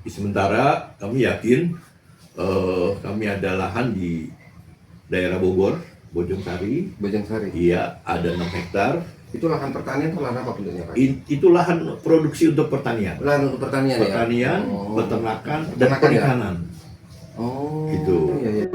Sementara kami yakin kami ada lahan di daerah Bogor, Bojongsari. Iya, ada 6 hektar. Itu lahan pertanian atau lahan apa bentuknya, Pak? Itu lahan produksi untuk pertanian. Lahan untuk pertanian, pertanian, ya? peternakan, dan perikanan. Ya? Oh, gitu. Iya, iya.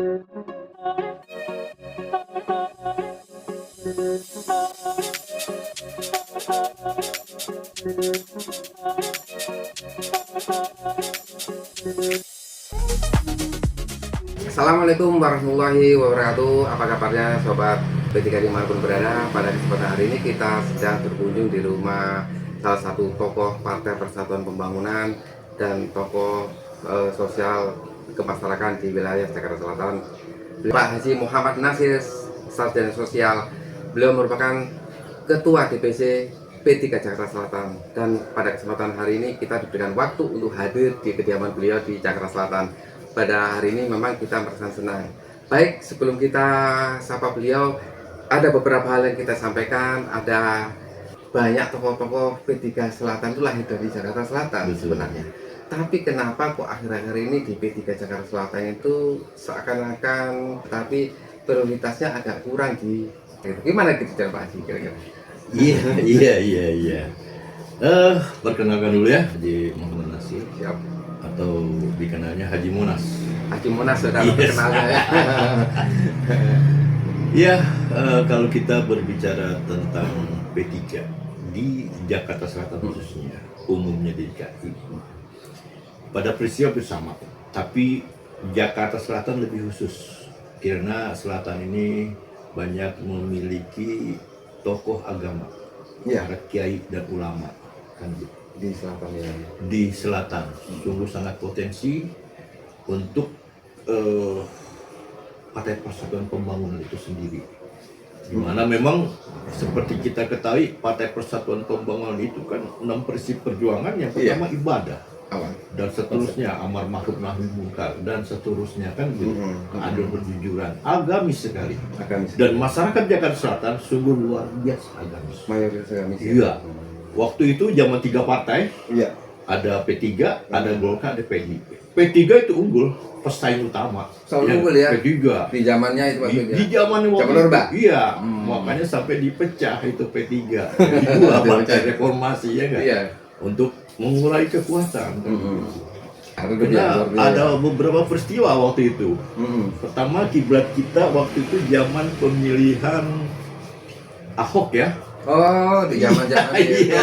Assalamualaikum warahmatullahi wabarakatuh. Apa kabarnya sobat P3 dimanapun berada? Pada kesempatan hari ini kita sedang berkunjung di rumah salah satu tokoh Partai Persatuan Pembangunan dan tokoh sosial kemasyarakatan di wilayah Jakarta Selatan, Pak Haji Muhammad Nasir, Sarjana Sosial. Beliau merupakan Ketua DPC P3 Jakarta Selatan, dan pada kesempatan hari ini kita diberikan waktu untuk hadir di kediaman beliau di Jakarta Selatan. Pada hari ini memang kita merasa senang. Baik, sebelum kita sapa beliau, ada beberapa hal yang kita sampaikan. Ada banyak tokoh-tokoh P3 Selatan itu lahir dari Jakarta Selatan sebenarnya. Tapi kenapa kok akhir-akhir ini di P3 Jakarta Selatan itu seakan-akan tapi prioritasnya agak kurang di gimana gitu Pak Haji kira-kira? Iya. Perkenalkan dulu ya, Haji Muhammad Nasir. Siap. Atau dikenalnya Haji Munas. Haji Munas sudah terkenalnya ya. Ya, kalau kita berbicara tentang P3 di Jakarta Selatan khususnya, umumnya di DKI, pada peristiwa bersama, tapi Jakarta Selatan lebih khusus karena Selatan ini banyak memiliki tokoh agama, para kiai dan ulama, kan gitu. Di selatan ya. Di selatan sungguh sangat potensi untuk Partai Persatuan Pembangunan itu sendiri. Dimana memang seperti kita ketahui Partai Persatuan Pembangunan itu kan 6 prinsip perjuangan. Yang pertama ibadah, dan seterusnya amar ma'ruf nahi munkar, dan seterusnya kan gitu. Adil berjujuran, agamis sekali. Dan masyarakat Jakarta Selatan sungguh luar biasa agamis. Mayoritas agamis. Iya. Waktu itu zaman 3 partai, ada P3, ada Golkar, ada P3. P3 itu unggul, pesaing utama. Selalu unggul ya? P3. Di zamannya itu waktu Di zamannya waktu itu, iya. Makanya sampai dipecah itu P3. Jadi 2 partai reformasi ya kan? Iya. Untuk mengurai kekuatan. Karena ada beberapa peristiwa waktu itu. Pertama, kiblat kita waktu itu zaman pemilihan Ahok ya. Oh, di zaman-zaman itu.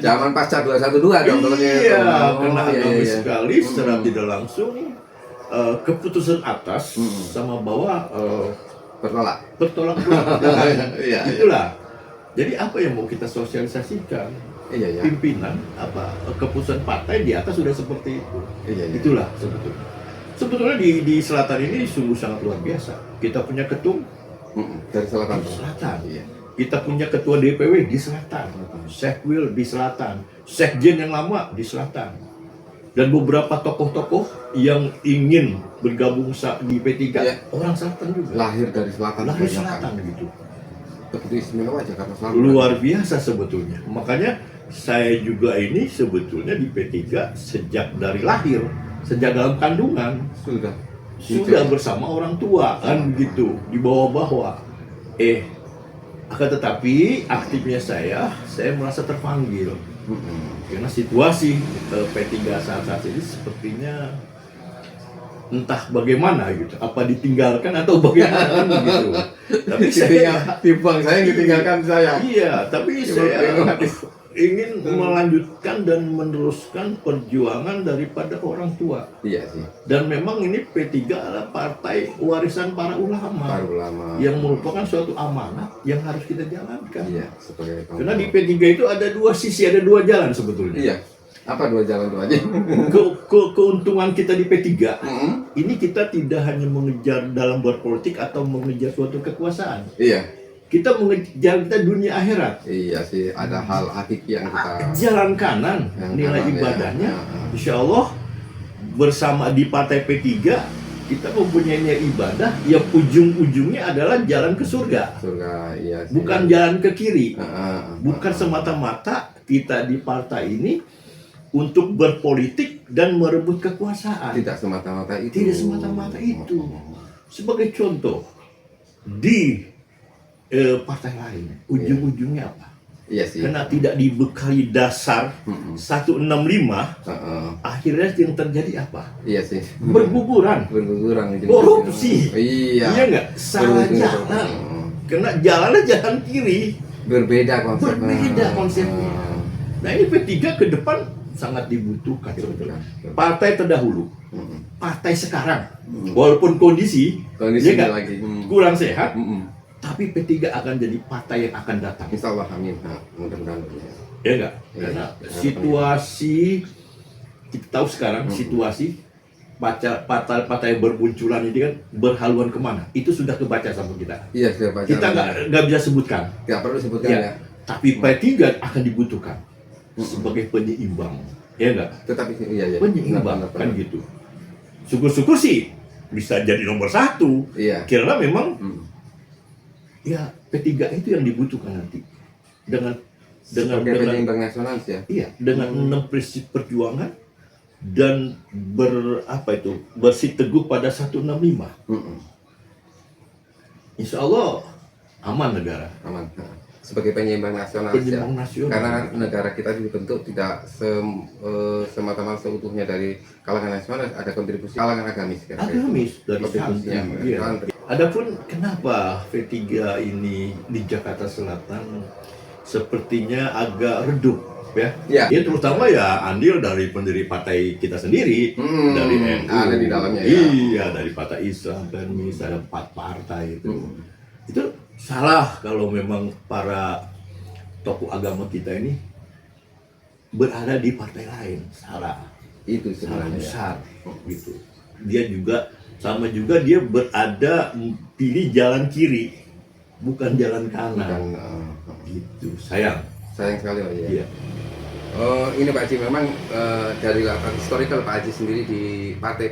Zaman pasca 212 dong kalau karena agamis sekali secara tidak langsung keputusan atas sama bawah bertolak belakang. Itulah. Jadi apa yang mau kita sosialisasikan? Pimpinan keputusan partai di atas sudah seperti itu. Itulah sebetulnya. Sebetulnya di selatan ini sungguh sangat luar biasa. Kita punya ketum dari selatan. Kita punya ketua DPW di selatan, Sekwil di selatan, Sekjen yang lama di selatan, dan beberapa tokoh-tokoh yang ingin bergabung di P3 orang selatan juga. Lahir dari selatan. Lahir selatan gitu. Begitu istimewa Jakarta Selatan. Luar biasa sebetulnya. Makanya saya juga ini sebetulnya di P3 sejak dari lahir, sejak dalam kandungan sudah bersama orang tua kan gitu, di bawah-bawah. Akan tetapi aktifnya saya merasa terpanggil karena situasi P3 saat ini sepertinya entah bagaimana gitu, apa ditinggalkan atau bagaimana gitu. Tapi saya timbang saya ditinggalkan saya. Iya, tapi saya ingin melanjutkan dan meneruskan perjuangan daripada orang tua. Iya sih. Dan memang ini P3 adalah partai warisan para ulama. Yang merupakan suatu amanah yang harus kita jalankan. Iya, karena di P3 itu ada 2 sisi, ada 2 jalan sebetulnya. Iya. Apa 2 jalan itu aja? Keuntungan kita di P3, ini kita tidak hanya mengejar dalam berpolitik atau mengejar suatu kekuasaan. Iya. Kita mengejar dunia akhirat. Iya sih, ada hal hakiki yang kita jalan kanan, nilai ibadahnya. Insya Allah bersama di partai P3 kita mempunyai ibadah yang ujung-ujungnya adalah jalan ke surga. Iya sih. Bukan jalan ke kiri. Bukan semata-mata kita di partai ini untuk berpolitik dan merebut kekuasaan. Tidak semata-mata itu. Tidak semata-mata itu. Sebagai contoh, di partai lain, ujung-ujungnya apa? Iya sih. Karena tidak dibekali dasar 165, akhirnya yang terjadi apa? Iya sih. Berguguran, Berguguran. korupsi. Iya. Iya nggak? Salah jalan. Karena jalannya jalan kiri. Berbeda konsepnya. Berbeda konsepnya. Nah ini P3 ke depan sangat dibutuhkan sebetulnya. Partai terdahulu, partai sekarang, walaupun kondisi ya nggak, lagi kurang sehat, tapi P3 akan jadi partai yang akan datang. Insya Allah, amin. Nah, mudah-mudahan. Ya enggak? Karena situasi, kita tahu sekarang situasi partai-partai yang bermunculan ini kan berhaluan kemana? Itu sudah kebaca sama kita. Iya, sudah baca. Kita nggak bisa sebutkan. Tidak perlu sebutkan Ya, ya. tapi P3 akan dibutuhkan sebagai penyeimbang. Ya enggak? Tetapi iya. Penyeimbang Benar. kan gitu. Syukur-syukur sih bisa jadi nomor 1. Iya. Karena memang ya P3 itu yang dibutuhkan nanti dengan Sebagai penyeimbang nasional sih ya. iya, dengan 6 prinsip perjuangan dan bersiteguh pada 165. Insya Allah aman negara. Aman. Sebagai penyeimbang nasional. Penyeimbang ya. nasional. Karena negara kita dibentuk tidak semata-mata seutuhnya dari kalangan nasional, ada kontribusi kalangan agamis. Agamis dari kontribusinya. santri. Iya. Adapun kenapa P3 ini di Jakarta Selatan sepertinya agak redup ya? Ya. Ya terutama ya andil dari pendiri partai kita sendiri, dari NU. Ada di dalamnya ya. Iya, dari Partai Islam dan ada 4 partai itu. Itu salah kalau memang para tokoh agama kita ini berada di partai lain, salah. Itu Salah sebenarnya. besar gitu. Dia juga sama juga dia berada pilih jalan kiri, bukan jalan kanan. Gitu, sayang. Sayang sekali Pak Haji. Iya. Ini Pak Haji memang dari latar historical Pak Haji sendiri di Partai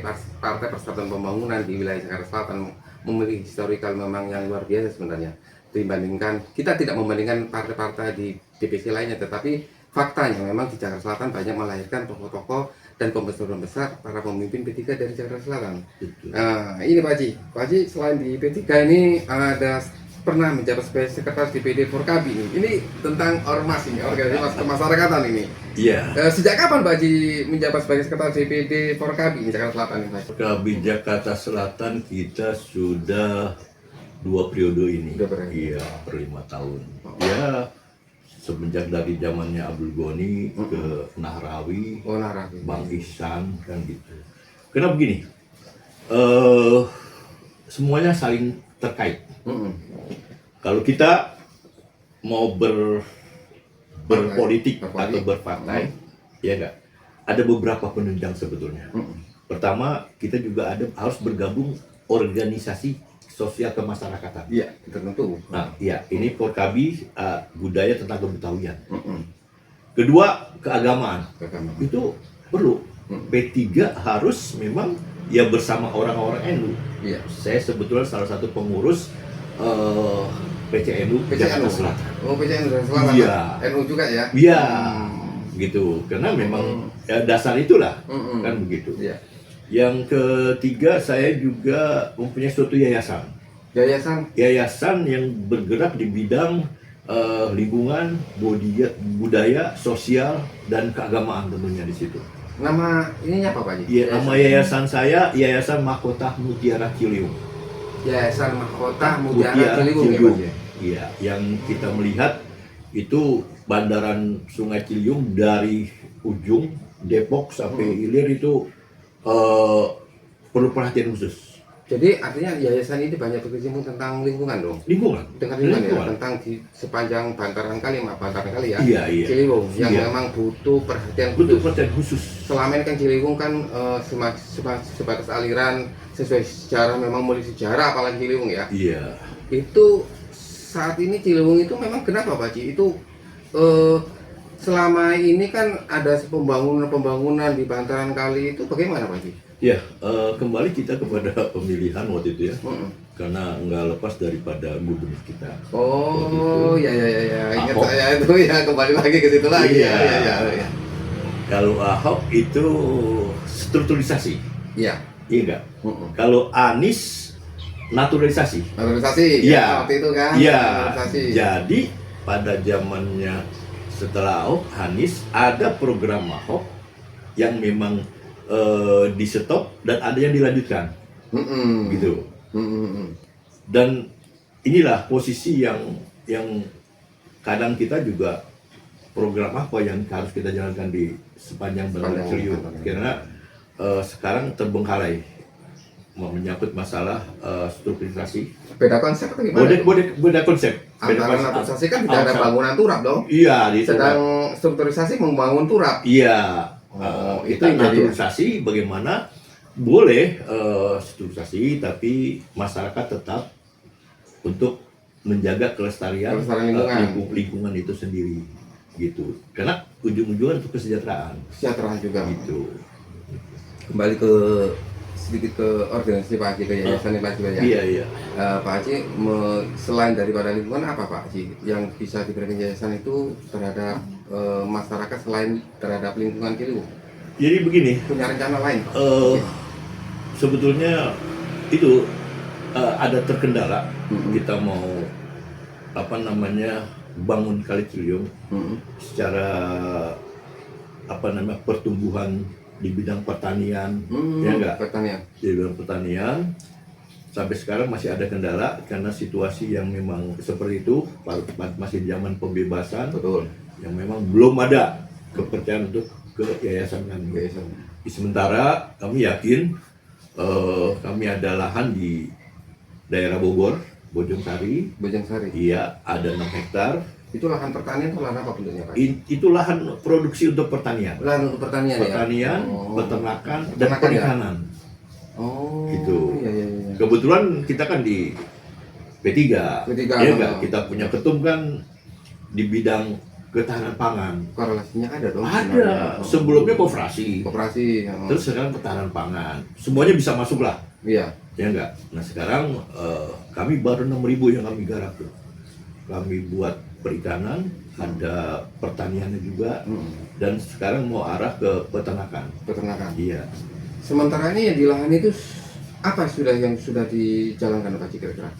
Persatuan Pembangunan di wilayah Jakarta Selatan memiliki historical memang yang luar biasa sebenarnya. Dibandingkan, kita tidak membandingkan partai-partai di DPC lainnya, tetapi faktanya memang di Jakarta Selatan banyak melahirkan tokoh-tokoh dan pembesar-pembesar para pemimpin P3 dari Jakarta Selatan. Betul. Nah, ini Pak Haji selain di P3 ini ada pernah menjabat sebagai sekretaris DPD Forkabi ini. Ini tentang ormas ini, organisasi kemasyarakatan ini. Iya. Sejak kapan Pak Haji menjabat sebagai sekretaris DPD Forkabi di Jakarta Selatan ini, Pak Haji? Di Jakarta Selatan kita sudah 2 periode ini. Dua periode. Iya, per 5 tahun. Ya, semenjak dari zamannya Abdul Ghani ke Nahrawi, Oh, Nahrawi. Bang Ihsan kan gitu. Karena begini, semuanya saling terkait. Kalau kita mau berpolitik atau berpartai, ya enggak, ada beberapa penunjang sebetulnya. Pertama, kita juga harus bergabung organisasi sosial kemasyarakatan. Iya, tertentu. Nah, ya, ini Forkabi budaya tentang kebetawian. Kedua, keagamaan. Itu perlu. P3 harus memang ya bersama orang-orang NU. Iya. Saya sebetulnya salah satu pengurus PCNU Jakarta Selatan. Oh, PCNU Jakarta Selatan. Iya. NU juga ya? Iya. Gitu. Karena memang ya, dasar itulah kan begitu. Iya. Yang ketiga, saya juga mempunyai suatu yayasan. Yayasan yang bergerak di bidang lingkungan, budaya, sosial, dan keagamaan tentunya di situ. Nama ininya apa Pak Haji? Ya, nama yayasan saya Yayasan Mahkota Mutiara Ciliwung. Yayasan Mahkota Mutiara Ciliwung ya Pak Haji? Iya, yang kita melihat itu bandaran Sungai Ciliwung dari ujung Depok sampai Ilir itu perlu perhatian khusus. Jadi artinya yayasan ini banyak berkecimpung tentang lingkungan dong? Lingkungan. Dengan lingkungan ya? Tentang di sepanjang bantaran kali ya? Iya. Ciliwung, yang Iya. memang butuh perhatian Butuh khusus. perhatian khusus. Selama ini kan Ciliwung kan sebatas aliran sesuai sejarah, memang mulai sejarah apalagi Ciliwung ya. Iya. Itu saat ini Ciliwung itu memang kenapa Pak Haji? Itu selama ini kan ada pembangunan di bantaran kali itu bagaimana Pak Haji? Ya, kembali kita kepada pemilihan waktu itu ya. Karena nggak lepas daripada gubernur kita. Oh, ya. Ingat Ahok. saya itu ya, kembali lagi ke situ lagi. Iya. Ya. Kalau Ahok itu strukturalisasi, Iya. iya enggak? Kalau Anies naturalisasi. Naturalisasi. Iya. Ya, waktu itu kan. Iya. Naturalisasi. Jadi pada zamannya setelah Ahok, Anies ada program Ahok yang memang di stop dan ada yang dilanjutkan, gitu. Dan inilah posisi yang kadang kita juga program apa yang harus kita jalankan di sepanjang Bengawan Solo, karena sekarang terbengkalai menyangkut masalah strukturalisasi. Beda konsep atau gimana? Beda konsep. Antara naturalisasi kan tidak ada bangunan turap dong. Iya, di Sedang strukturalisasi membangun turap. Iya. Itu Kita yang jadi- naturalisasi bagaimana boleh strukturalisasi tapi masyarakat tetap untuk menjaga kelestarian lingkungan itu sendiri, gitu. Karena ujung-ujungnya untuk kesejahteraan juga. gitu. Kembali ke sedikit ke organisasi Pak Haji, ke yayasan Pak Haji ya. Iya, iya. Pak Haji, selain daripada lingkungan apa Pak Haji yang bisa diberikan yayasan itu terhadap masyarakat selain terhadap lingkungan itu? Jadi begini, Punya rencana lain? sebetulnya itu ada terkendala. Kita mau bangun Kali Ciliwung secara pertumbuhan di bidang pertanian, ya enggak? Pertanian. Di bidang pertanian sampai sekarang masih ada kendala karena situasi yang memang seperti itu, masih zaman pembebasan. Betul. Yang memang belum ada kepercayaan untuk ke yayasan kami. Sementara kami yakin kami ada lahan di daerah Bogor, Bojongsari. Iya, ada 6 hektar. Itu lahan pertanian atau lahan apa bentuknya Pak? Itu lahan produksi untuk pertanian. Lahan untuk pertanian, Pertanian, peternakan, dan Peternakan, perikanan. Oh. Gitu. Iya. Kebetulan kita kan di P3. Ya enggak? Kita punya ketum kan di bidang ketahanan pangan. Korelasinya ada dong. Ada. Sebelumnya koperasi. Terus sekarang ketahanan pangan. Semuanya bisa masuk lah. Iya. Ya enggak? Nah sekarang kami baru 6.000 yang kami garap tuh. Kami buat perikanan, ada pertaniannya juga, dan sekarang mau arah ke peternakan. Iya. Sementara ini yang di lahan itu apa yang sudah dijalankan Pak Haji kira-kira?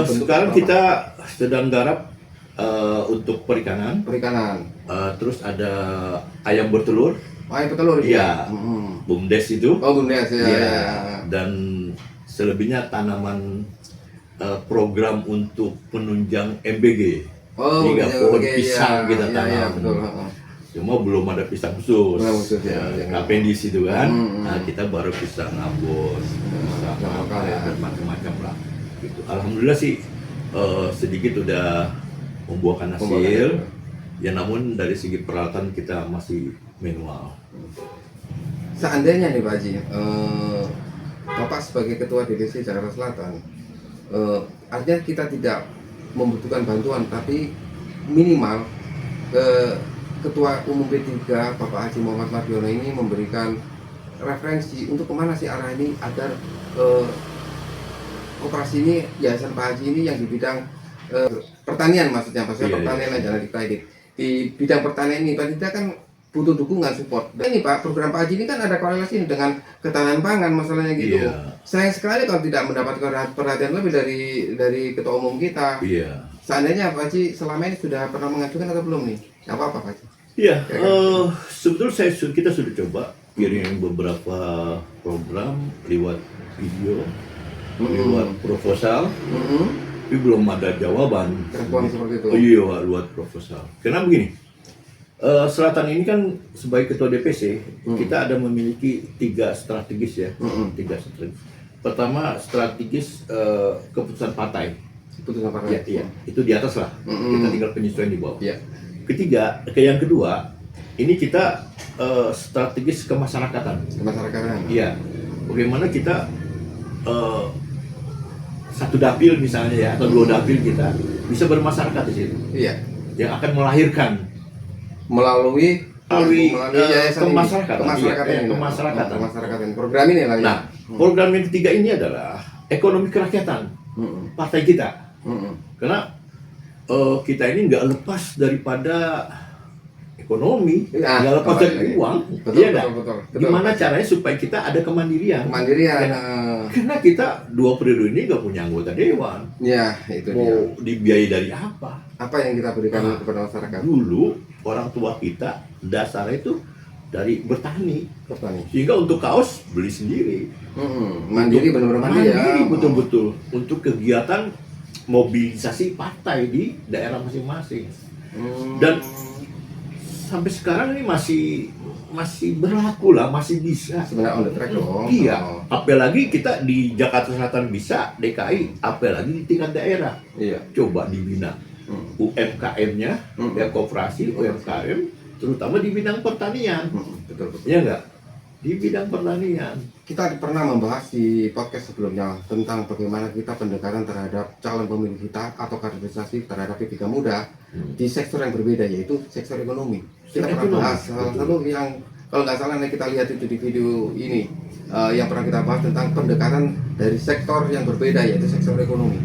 Sekarang kita sedang garap untuk perikanan. Terus ada ayam bertelur. Ayam bertelur. Iya. BUMDes itu. Oh, BUMDes ya. Iya. Dan selebihnya tanaman program untuk penunjang MBG. Hingga pohon pisang kita tanam. Iya, betul. Cuma belum ada pisang khusus. Apendis itu kan. Nah, kita baru pisang Ambon, macam-macam lah. Gitu. Alhamdulillah sih sedikit udah membuahkan hasil. Ya namun dari segi peralatan kita masih manual. Seandainya nih Pak Haji, Bapak sebagai Ketua DPC Jakarta Selatan, artinya kita tidak membutuhkan bantuan, tapi minimal Ketua Umum P3 Bapak Haji Muhammad Mardiono ini memberikan referensi untuk kemana sih arah ini agar koperasi ini, yayasan Pak Haji ini yang di bidang pertanian, maksudnya pertanian aja kita ini di bidang pertanian ini Pak kita kan butuh dukungan support. Dan ini Pak, program Pak Haji ini kan ada korelasi dengan ketahanan pangan masalahnya gitu. Sayang sekali kalau tidak mendapatkan perhatian lebih dari Ketua Umum kita. Seandainya Pak Haji selama ini sudah pernah mengajukan atau belum nih? Apa Pak Haji? Iya, sebetulnya kita sudah coba kirim beberapa program lewat video, lewat proposal, tapi belum ada jawaban. Respon seperti itu. Iya, lewat proposal. Karena begini. Selatan ini kan sebagai ketua DPC kita ada memiliki 3 strategis ya, 3 strategis. Pertama strategis keputusan partai. Iya, itu di atas lah. Kita tinggal penyesuaian di bawah. Yang kedua, ini kita strategis kemasyarakatan. Iya, bagaimana kita 1 dapil misalnya ya, atau 2 dapil kita bisa bermasyarakat di situ. Iya. Yang akan melahirkan melalui kemasyarakatan. Program ini lah ya. Nah, program yang ketiga ini adalah ekonomi kerakyatan partai kita. Karena kita ini nggak lepas daripada ekonomi, Ya, nggak lepas kembali dari lagi. uang, Betul, iya betul, nggak? betul, betul. Gimana caranya supaya kita ada kemandirian? Kemandirian. Ya. Karena kita 2 periode ini nggak punya anggota dewan. Ya, itu dia. Mau dibiayai dari apa? Apa yang kita berikan kepada masyarakat? Dulu orang tua kita dasarnya itu dari bertani, Petani. sehingga untuk kaos beli sendiri. Mandiri, benar-benar mandiri ya. Betul-betul untuk kegiatan mobilisasi partai di daerah masing-masing. Dan sampai sekarang ini masih berlaku lah, masih bisa. Sebenarnya on the track dong. Iya, Oh. apalagi kita di Jakarta Selatan bisa, DKI, apalagi di tingkat daerah. Iya. Coba dibina UMKM-nya, ya koperasi UMKM, terutama di bidang pertanian. Betul, betul. Ya enggak? Di bidang pertanian. Kita pernah membahas di podcast sebelumnya tentang bagaimana kita pendekatan terhadap calon pemilih kita atau kaderisasi terhadap P3 muda di sektor yang berbeda, yaitu sektor ekonomi. Kita Sektor pernah ekonomi, bahas salah betul. satu yang kalau nggak salah kita lihat itu di video ini yang pernah kita bahas tentang pendekatan dari sektor yang berbeda, yaitu sektor ekonomi.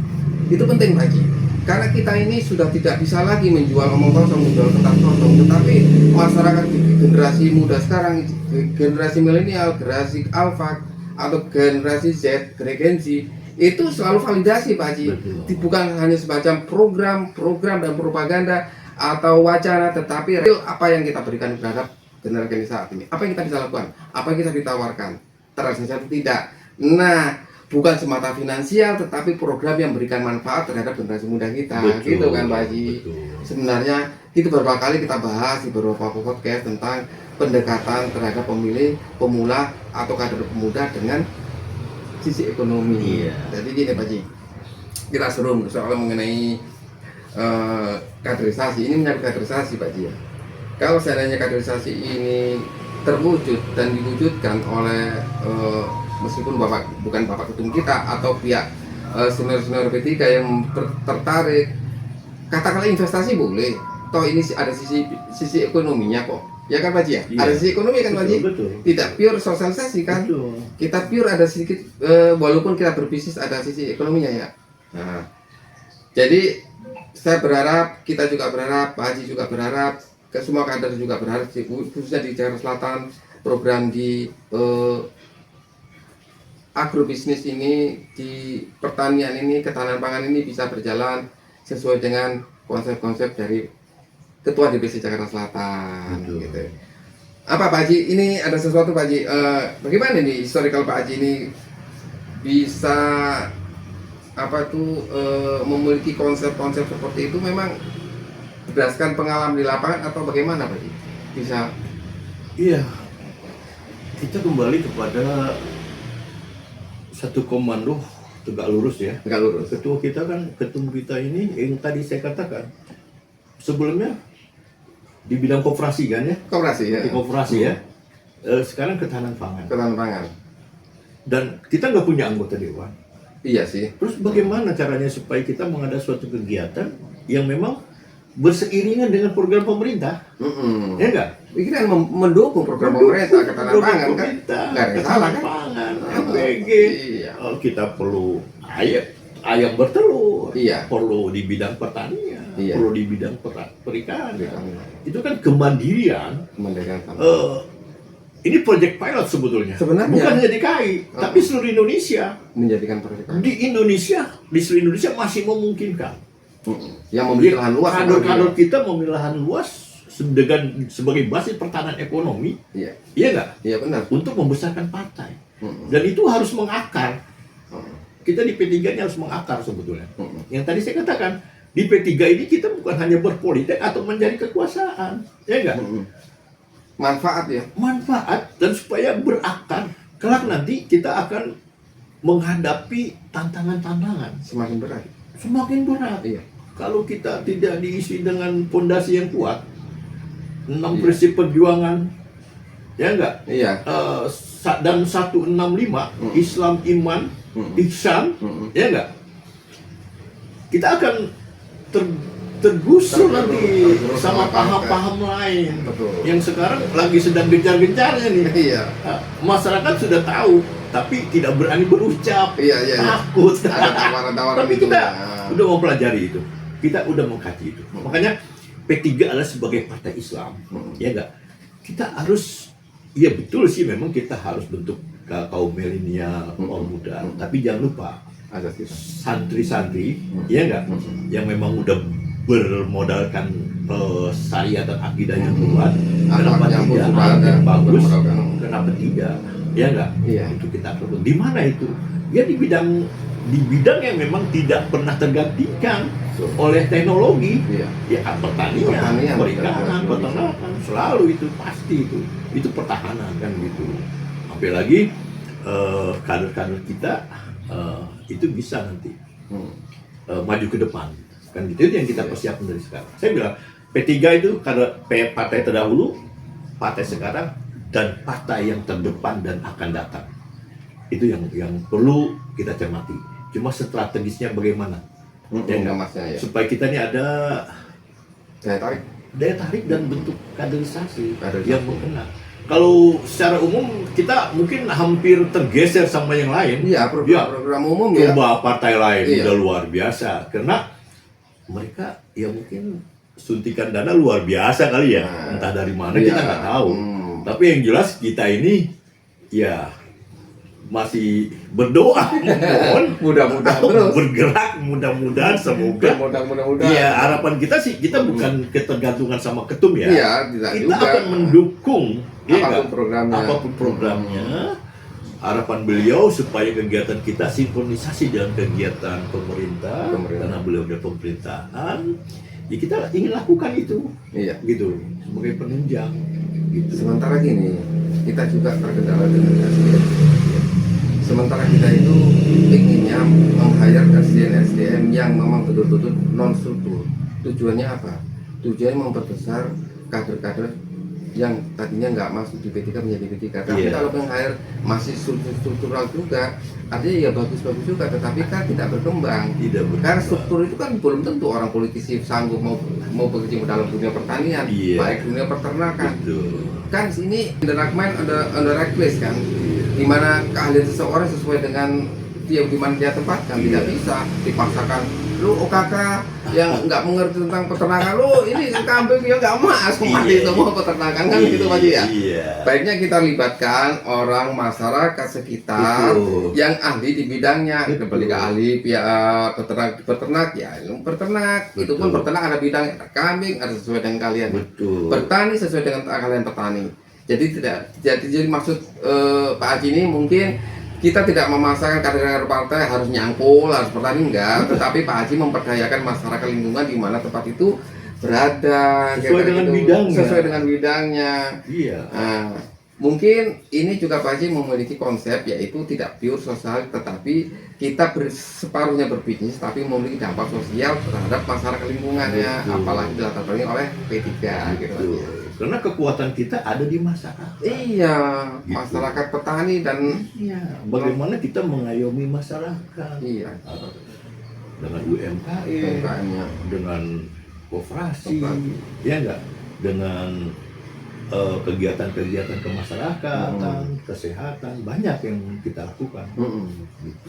Itu penting lagi. Karena kita ini sudah tidak bisa lagi menjual omong kosong, menjual kertas kosong, tetapi masyarakat di generasi muda sekarang, generasi milenial, generasi alpha atau generasi Z, generasi itu selalu validasi Pak Haji. Betul. Bukan hanya semacam program dan propaganda atau wacana, tetapi real apa yang kita berikan terhadap generasi saat ini. Apa yang kita bisa lakukan? Apa yang kita ditawarkan? Terasa tidak. Nah, bukan semata finansial, tetapi program yang memberikan manfaat terhadap generasi muda kita. Betul, Gitu kan Pak Haji. betul. Sebenarnya itu beberapa kali kita bahas di beberapa podcast tentang pendekatan terhadap pemilih pemula atau kader pemuda dengan sisi ekonomi. Iya. Jadi gini Pak Haji, kita seru soal mengenai kaderisasi. Ini menyangkut kaderisasi Pak Haji ya. Kalau seandainya kaderisasi ini terwujud dan diwujudkan oleh meskipun bukan bapak ketum kita atau pihak senior-senior P3 yang tertarik, katakanlah investasi boleh, toh ini ada sisi ekonominya kok, ya kan Pak Haji ya? Iya. Ada sisi ekonomi kan Pak Haji? Betul. Tidak pure sosialisasi kan? Betul. Kita pure ada sedikit walaupun kita berbisnis ada sisi ekonominya ya. Nah, jadi saya berharap, kita juga berharap, Pak Haji juga berharap, ke semua kader juga berharap, khususnya di Jakarta Selatan, program di agrobisnis ini, di pertanian ini, ketahanan pangan ini bisa berjalan sesuai dengan konsep-konsep dari Ketua DPC Jakarta Selatan. Betul. Gitu. Apa Pak Haji? Ini ada sesuatu Pak Haji. Bagaimana nih historical Pak Haji ini bisa memiliki konsep-konsep seperti itu memang berdasarkan pengalaman di lapangan atau bagaimana Pak Haji? Bisa? Iya. Kita kembali kepada satu komando tegak lurus ya. Enggak lurus. Ketua kita kan, ketum kita ini yang tadi saya katakan sebelumnya di bidang koperasi kan ya, Koperasi ya. di koperasi ya. Sekarang ketahanan pangan. Ketahanan pangan. Dan kita nggak punya anggota dewan. Iya sih. Terus bagaimana caranya supaya kita mengadakan suatu kegiatan yang memang berseiringan dengan program pemerintah? Ya enggak? Ini kan mendukung program pemerintah ketahanan pangan kan? Pemerintah, Nggak ada yang salah kan? pangan, MPG. Iya. Oh, kita perlu ayam bertelur, Iya. perlu di bidang pertanian, Iya. perlu di bidang perikanan. Perikanan. Itu kan kemandirian. Kementerian Ini proyek pilot sebetulnya. Sebenarnya. Bukan hanya DKI, tapi seluruh Indonesia. menjadikan proyek Di seluruh Indonesia masih memungkinkan. yang memiliki lahan luas. Kader-kader kita memiliki lahan luas sebagai basis pertahanan ekonomi, Iya. iya nggak? Iya benar. Untuk membesarkan partai. Dan itu harus mengakar. Kita di P3 ini harus mengakar sebetulnya. Yang tadi saya katakan, di P3 ini kita bukan hanya berpolitik atau mencari kekuasaan, ya enggak? Manfaat ya. Manfaat dan supaya berakar. Kelak nanti kita akan menghadapi tantangan-tantangan Semakin berat. semakin berat. Iya. Kalau kita tidak diisi dengan fondasi yang kuat, 6 Iya. prinsip perjuangan, ya enggak? Iya. Dan 165 Islam, iman, ihsan, ya enggak? Kita akan tergusur nanti tergusur sama sama paham-paham lain Betul. yang sekarang lagi sedang gencar-gencarnya nih. Iya. Masyarakat sudah tahu, tapi tidak berani berucap, Iya, iya, iya. takut. Ada tawaran-tawaran Tapi itu. kita ya. udah mempelajari itu, kita udah mengkaji itu. Makanya P3 adalah sebagai partai Islam, ya enggak? Kita harus, ya betul sih memang kita harus bentuk kaum milenial, kaum muda, tapi jangan lupa santri-santri, ya enggak? Yang memang udah bermodalkan syariat dan akidah yang kuat, kenapa tidak? Yang bagus, kenapa tidak? Ya enggak? Iya. Itu kita perlu. Di mana itu? Ya di bidang yang memang tidak pernah tergantikan oleh teknologi, ya pertanian, perikanan, peternakan, selalu itu pasti itu pertahanan kan gitu. Apalagi kader-kader kita itu bisa nanti maju ke depan kan gitu. Itu yang kita persiapkan dari sekarang. Saya bilang P3 itu karena partai terdahulu, partai sekarang, dan partai yang terdepan dan akan datang. Itu yang perlu kita cermati. Cuma strategisnya bagaimana? Ya. Supaya kita ini ada daya tarik dan bentuk kaderisasi yang berkenan. Kalau secara umum kita mungkin hampir tergeser sama yang lain. Iya, program umum ya. Coba partai lain udah luar biasa karena mereka ya mungkin suntikan dana luar biasa kali ya. Entah dari mana kita nggak tahu. Tapi yang jelas kita ini ya masih berdoa, mudah-mudahan terus bergerak, mudah-mudahan semoga. Mudah-mudahan. Iya, harapan kita sih kita bukan ketergantungan sama ketum ya. Iya, tidak kita juga. akan mendukung apapun programnya. Harapan beliau supaya kegiatan kita sinkronisasi dengan kegiatan pemerintah. Karena beliau ada pemerintahan. Ya kita ingin lakukan itu. Iya. Gitu, sebagai penunjang. Gitu. Sementara gini, kita juga terkendala dengan SDM. Sementara kita itu inginnya meng-hire SDM yang memang betul-betul non-struktur. Tujuannya apa? Tujuannya memperbesar kader-kader yang tadinya nggak masuk di P3 menjadi P3. Tapi kalau meng-hire masih struktural juga, artinya ya bagus-bagus juga, tetapi kan tidak berkembang. Karena struktur itu kan belum tentu orang politisi sanggup mau bekerja dalam dunia pertanian, baik dunia peternakan. Kan sini under reckless kan, dimana keahlian seseorang sesuai dengan dia di mana dia tempatkan, tidak bisa dipaksakan. Lu OKK yang nggak mengerti tentang peternakan, lu ini kambing yang nggak masuk mati semua peternakan kan gitu Pak Ji ya. Baiknya kita libatkan orang masyarakat sekitar yang ahli di bidangnya. Kembali ke ahli peternak ya, peternak itu pun peternak ada bidang, ada kambing ada sesuai dengan kalian. Bertani sesuai dengan kalian petani. Jadi maksud Pak Haji ini mungkin kita tidak memaksakan kader-kader partai harus nyangkul, harus bertani enggak, tetapi Pak Haji memperdayakan masyarakat lingkungan di mana tempat itu berada sesuai dengan bidangnya. Iya. Nah, mungkin ini juga Pak Haji memiliki konsep yaitu tidak pure sosial, tetapi kita separuhnya berbisnis tapi memiliki dampak sosial terhadap masyarakat lingkungannya, apalagi dilatar belakangi oleh P3 gitu. Karena kekuatan kita ada di masyarakat. Iya, gitu. Masyarakat petani dan bagaimana kita mengayomi masyarakat. Iya. Dengan UMKM, dengan koperasi, ya enggak? Dengan kegiatan-kegiatan kemasyarakatan, kesehatan, banyak yang kita lakukan. Gitu.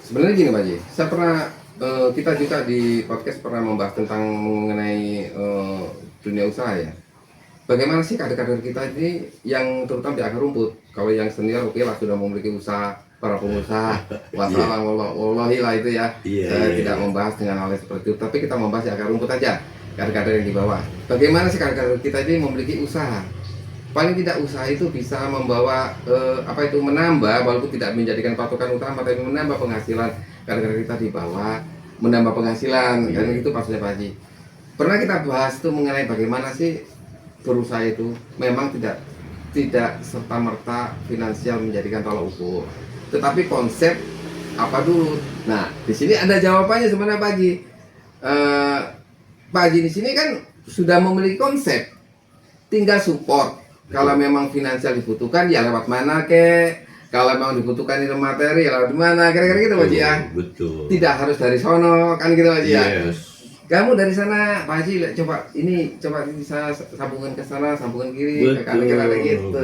Sebenarnya gini Pak Ji, saya pernah kita juga di podcast pernah membahas tentang mengenai dunia usaha ya. Bagaimana sih kader-kader kita ini yang terutama di akar rumput? Kalau yang senior oke lah sudah memiliki usaha, para pengusaha, wassalam wallahi lah itu ya. Saya tidak membahas dengan hal seperti itu, tapi kita membahas di akar rumput aja, kader-kader yang di bawah. Bagaimana sih kader-kader kita ini memiliki usaha? Paling tidak usaha itu bisa membawa menambah, walaupun tidak menjadikan patokan utama, tapi menambah penghasilan kader-kader kita di bawah, menambah penghasilan, kan itu maksudnya Pak Haji. Pernah kita bahas itu mengenai bagaimana sih berusaha itu memang tidak serta-merta finansial menjadikan tolak ukur, tetapi konsep apa dulu. Nah, di sini ada jawabannya sebenarnya Pak Haji. Pak Haji di sini kan sudah memiliki konsep, tinggal support. Kalau memang finansial dibutuhkan ya lewat mana kalau memang dibutuhkan itu materi ya lewat mana, kira-kira gitu Pak Haji ya. Betul. Tidak harus dari sono kan gitu Pak Haji ya. Kamu dari sana, Pak Haji, coba bisa sambungan ke sana, sambungan kiri, ke kanan gitu.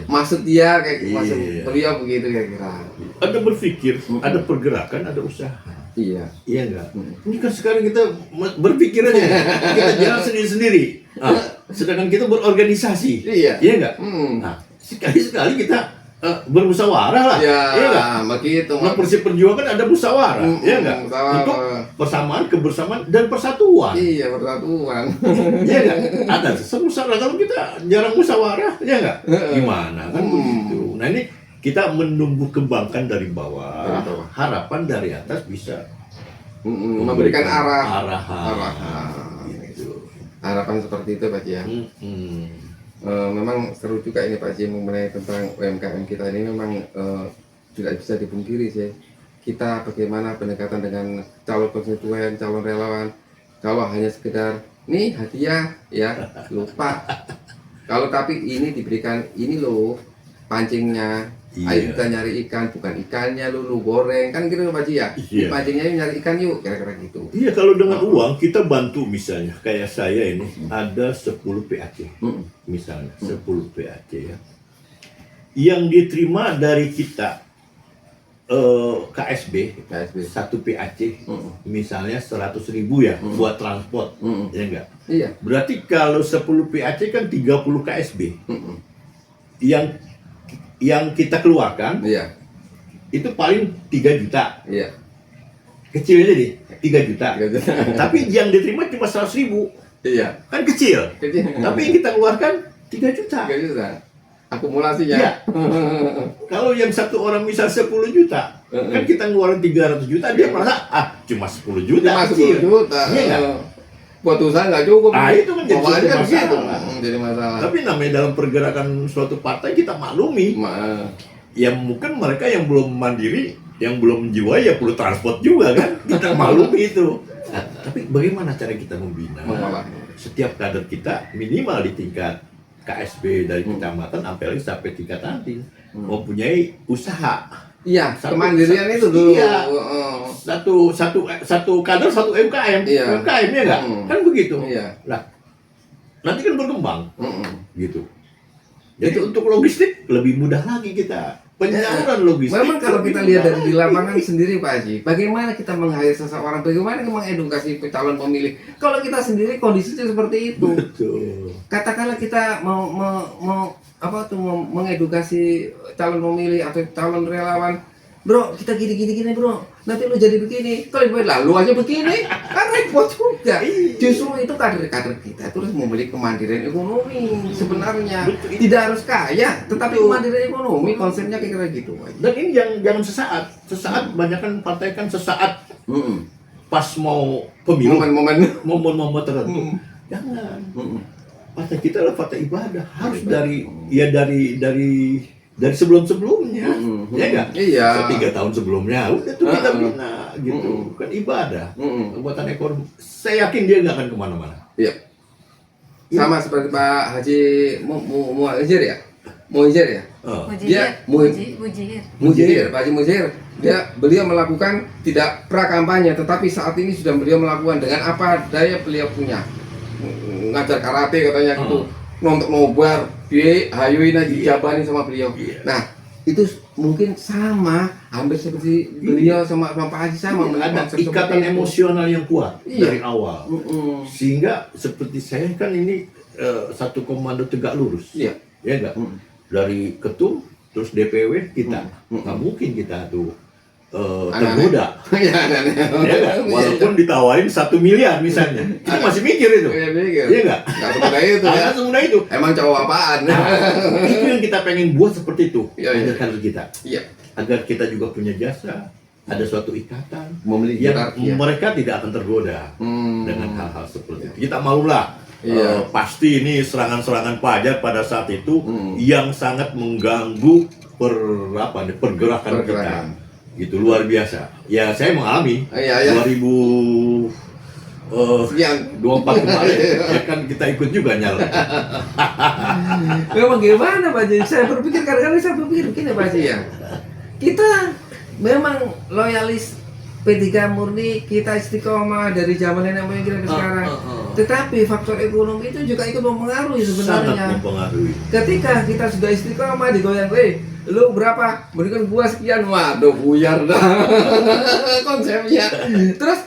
Maksud dia kayak maksud beliau begitu kira-kira. Ada berpikir, ada pergerakan, ada usaha. Iya. Iya enggak? Ini kan sekarang kita berpikir aja, kita jalan sendiri-sendiri. Sedangkan kita berorganisasi. Iya. Iya enggak? Hmm. Nah, sekali-sekali kita bermusyawarah lah. Ya, Iya enggak? begitu. Nah, Persib Perjuangan ada musyawarah, iya enggak? musyawarah. Untuk persamaan, kebersamaan dan persatuan. Iya, persatuan. Iya enggak? Ada musyawarah. Kalau kita jarang musyawarah, iya enggak? Gimana kan begitu. Nah, ini kita menumbuh kembangkan dari bawah, Dari bawah. harapan dari atas bisa Memberikan arahan. arahan gitu. Harapan seperti itu Pak Ji ya. Memang seru juga ini Pak Ji mengenai tentang UMKM kita ini memang tidak bisa dipungkiri sih. Kita bagaimana pendekatan dengan calon konstituen, calon relawan. Kalau hanya sekedar nih hadiah ya lupa. Kalau tapi ini diberikan ini loh pancingnya. Ayo kita nyari ikan, bukan ikannya lu goreng kan gitu Pak Ji ya. Iya. Pancingnya yuk nyari ikan yuk kira-kira gitu. Iya, kalau dengan uang kita bantu misalnya kayak saya ini ada 10 PAC misalnya 10 PAC ya yang diterima dari kita KSB KSB. 1 PAC misalnya 100.000 ya buat transport ya enggak? Iya. Berarti kalau 10 PAC kan 30 KSB yang kita keluarkan Iya. itu paling 3 juta. Iya. Kecil aja nih, 3 juta. 3 juta. Tapi yang diterima cuma 100.000. Iya. Kan kecil. Kecil. Tapi yang kita keluarkan 3 juta. 3 juta. Akumulasinya. Iya. Kalau yang satu orang misal 10 juta, kan kita ngeluarin 300 juta, dia merasa cuma 10 juta. Cuma 10 kecil. juta. Iya nggak? Buat usaha nggak cukup. Itu kan jadi Bawaannya suatu kan gitu. masalah. Jadi masalah. Tapi namanya dalam pergerakan suatu partai kita maklumi. Ya mungkin mereka yang belum mandiri, yang belum menjiwai ya perlu transport juga kan. Kita maklumi itu. Nah, tapi bagaimana cara kita membina? Mengolah. Setiap kader kita minimal di tingkat KSB dari kecamatan sampai tingkat ranting mempunyai usaha. Iya, Satu- kemandirian itu dulu. Iya. Satu kader satu UMKM. Iya. UMKM ya enggak? Kan begitu. Iya. Nah, nanti kan berkembang gitu. Jadi Itu- untuk logistik lebih mudah lagi kita penyaluran logistik. Memang kalau lebih kita lihat mudah dari di lagi. lapangan sendiri Pak Haji, bagaimana kita meng-hire seseorang, bagaimana mengedukasi calon pemilih. Kalau kita sendiri kondisinya seperti itu. Betul. Katakanlah kita mau mengedukasi calon pemilih atau calon relawan, bro kita gini bro, nanti lu jadi begini, kalau lalu aja begini kan repot juga. Justru itu kader kita itu harus memiliki kemandirian ekonomi sebenarnya. Betul. Tidak harus kaya tetapi Betul. kemandirian ekonomi, konsepnya kira-kira gitu Pak. Dan ini jangan sesaat banyak kan partai kan sesaat pas mau pemilu momen-momen tertentu. Jangan. Partai kita adalah partai ibadah, harus dari sebelum-sebelumnya, ya enggak? Iya. 3 tahun sebelumnya udah tuh kita bina gitu, kan ibadah, kekuatan ekonomi. Saya yakin dia nggak akan kemana-mana. Iya. Sama seperti Pak Haji Muhajir ya? Muhajir ya? Dia Mujahir, Pak Haji Mujahir. Beliau melakukan tidak pra kampanye, tetapi saat ini sudah beliau melakukan dengan apa daya beliau punya. Ngajar karate katanya gitu. Nonton nobar, dia hayuin aja dijabani sama beliau. Nah, itu mungkin sama hampir seperti beliau sama Pak Haji sama Ada konsep ikatan seperti itu. emosional yang kuat Iya. dari awal, sehingga seperti saya kan ini satu komando tegak lurus, Iya. ya enggak? Dari ketum terus DPW kita, nggak mungkin kita tuh tergoda. Iya, Ya enggak? Walaupun ditawarin 1 miliar misalnya, kita masih mikir itu. Iya enggak? Nggak semudah itu ya. Nggak semudah itu. Emang cowok apaan? Itu yang kita pengen buat seperti itu, Iya, iya. kader kita. Iya. Agar kita juga punya jasa, ada suatu ikatan Memiliki yang hierarki ya. mereka tidak akan tergoda dengan hal-hal seperti itu. Kita malulah. Iya. Pasti ini serangan-serangan pajak pada saat itu yang sangat mengganggu pergerakan kita. Gitu luar biasa. Ya saya mengalami Iya, iya. 2024 Sekian. kemarin ya kan kita ikut juga nyala. Memang gimana Pak Haji? Saya berpikir kadang-kadang saya berpikir begini Pak Haji ya. Kita memang loyalis P3 murni, kita istiqomah dari zaman nenek moyang kita sampai sekarang. Tetapi faktor ekonomi itu juga ikut mempengaruhi Sangat sebenarnya. mempengaruhi. Ketika kita sudah istiqomah digoyang, Lu berapa? Berikan gua sekian. Waduh, buyar dah konsepnya. Terus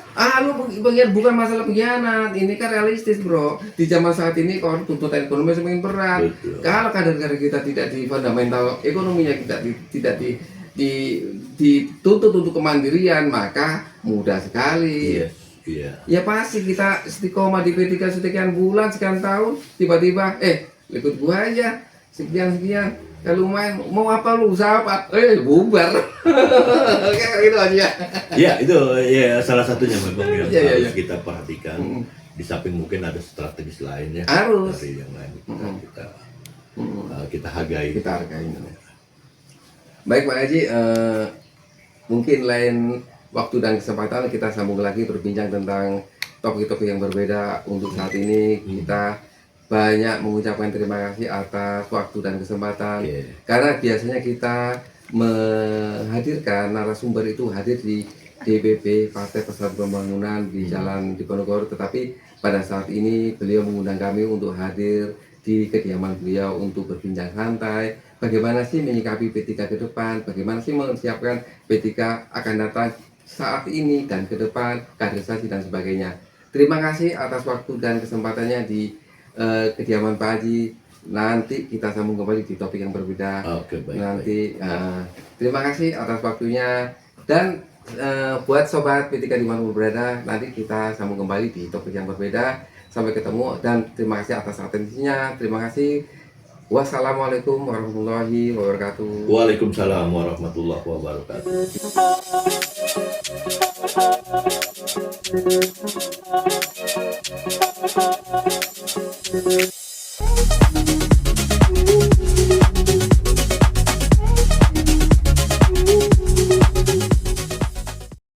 lu bagian bukan masalah pengkhianat. Ini kan realistis, Bro. Di zaman saat ini kalau tuntutan ekonomi semakin berat. Betul. Kalau kader-kader kita tidak di fundamental ekonominya, tidak dituntut untuk kemandirian, maka mudah sekali. Iya. Iya. Ya pasti kita istiqomah di P3 sekian bulan, sekian tahun, tiba-tiba ikut gua aja sekian. Kalau mau apa lu usaha apa? Bubar. Kayak gitu aja. Ya itu ya salah satunya memang yang Iya, harus iya. kita perhatikan. Di samping mungkin ada strategis lain ya Harus. dari yang lain kita hargai. Kita hargain. Baik Pak Haji, mungkin lain waktu dan kesempatan kita sambung lagi berbincang tentang topik-topik yang berbeda. Untuk saat ini kita banyak mengucapkan terima kasih atas waktu dan kesempatan. Karena biasanya kita menghadirkan narasumber itu hadir di DPP Partai Persatuan Pembangunan di Jalan Diponegoro, tetapi pada saat ini beliau mengundang kami untuk hadir di kediaman beliau untuk berbincang santai. Bagaimana sih menyikapi P3 ke depan? Bagaimana sih mempersiapkan P3 akan datang saat ini dan ke depan, kaderisasi dan sebagainya. Terima kasih atas waktu dan kesempatannya di kediaman Pak Haji. Nanti kita sambung kembali di topik yang berbeda. Oke, baik. Nanti terima kasih atas waktunya, dan buat sobat P3 dimanapun berada, nanti kita sambung kembali di topik yang berbeda. Sampai ketemu dan terima kasih atas atensinya. Terima kasih. Wassalamualaikum warahmatullahi wabarakatuh. Waalaikumsalam warahmatullahi wabarakatuh.